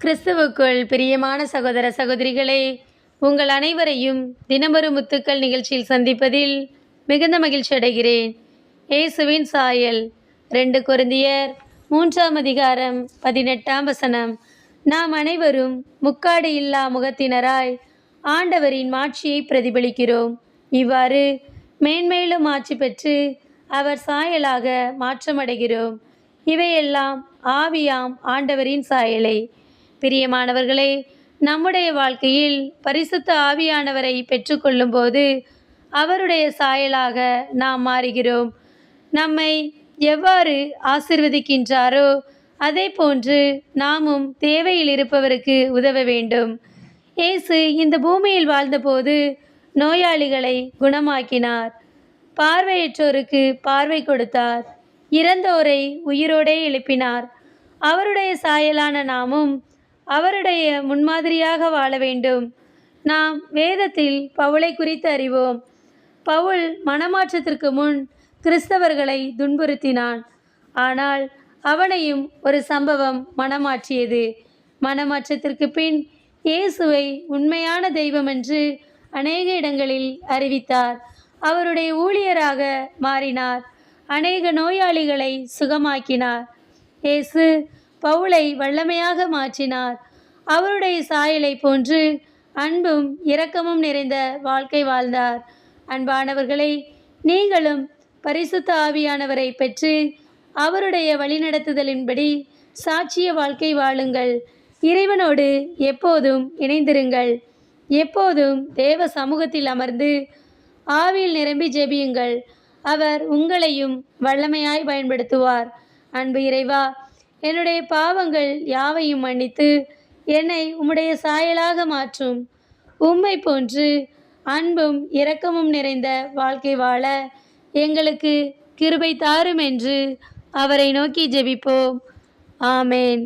கிறிஸ்துவுக்குள் பிரியமான சகோதர சகோதரிகளே, உங்கள் அனைவரையும் தினமொரு முத்துக்கள் நிகழ்ச்சியில் சந்திப்பதில் மிகுந்த மகிழ்ச்சி அடைகிறேன். இயேசுவின் சாயல் 2 கொரிந்தியர் 3ஆம் அதிகாரம் 18ஆம் வசனம். நாம் அனைவரும் முக்காடு இல்லா முகத்தினராய் ஆண்டவரின் மாட்சியை பிரதிபலிக்கிறோம். இவ்வாறு மேன்மேலும் ஆட்சி பெற்று அவர் சாயலாக மாற்றமடைகிறோம். இவையெல்லாம் ஆவியாம் ஆண்டவரின் சாயலை. பிரியமானவர்களே, நம்முடைய வாழ்க்கையில் பரிசுத்த ஆவியானவரை பெற்றுக்கொள்ளும் போது அவருடைய சாயலாக நாம் மாறுகிறோம். நம்மை எவ்வாறு ஆசிர்வதிக்கின்றாரோ அதே போன்று நாமும் தேவையில் இருப்பவருக்கு உதவ வேண்டும். இயேசு இந்த பூமியில் வாழ்ந்தபோது நோயாளிகளை குணமாக்கினார், பார்வையற்றோருக்கு பார்வை கொடுத்தார், இறந்தோரை உயிரோடே எழுப்பினார். அவருடைய சாயலான நாமும் அவருடைய முன்மாதிரியாக வாழ வேண்டும். நாம் வேதத்தில் பவுலை குறித்து அறிவோம். பவுல் மனமாற்றத்திற்கு முன் கிறிஸ்தவர்களை துன்புறுத்தினான். ஆனால் அவனையும் ஒரு சம்பவம் மனமாற்றியது. மனமாற்றத்திற்கு பின் இயேசுவை உண்மையான தெய்வம் என்று அநேக இடங்களில் அறிவித்தார். அவருடைய ஊழியராக மாறினார். அநேக நோயாளிகளை சுகமாக்கினார். இயேசு பவுலை வல்லமையாக மாற்றினார். அவருடைய சாயலை போன்று அன்பும் இரக்கமும் நிறைந்த வாழ்க்கை வாழ்ந்தார். அன்பானவர்களே, நீங்களும் பரிசுத்த ஆவியானவரை பெற்று அவருடைய வழிநடத்துதலின்படி சாட்சிய வாழ்க்கை வாழுங்கள். இறைவனோடு எப்போதும் இணைந்திருங்கள். எப்போதும் தேவ சமூகத்தில் அமர்ந்து ஆவியில் நிரம்பி ஜெபியுங்கள். அவர் உங்களையும் வல்லமையாய் பயன்படுத்துவார். அன்பு இறைவா, என்னுடைய பாவங்கள் யாவையும் மன்னித்து என்னை உம்முடைய சாயலாக மாற்றும். உம்மை போன்று அன்பும் இரக்கமும் நிறைந்த வாழ்க்கை வாழ எங்களுக்கு கிருபை தாரும் என்று அவரை நோக்கி ஜெபிப்போம். ஆமேன்.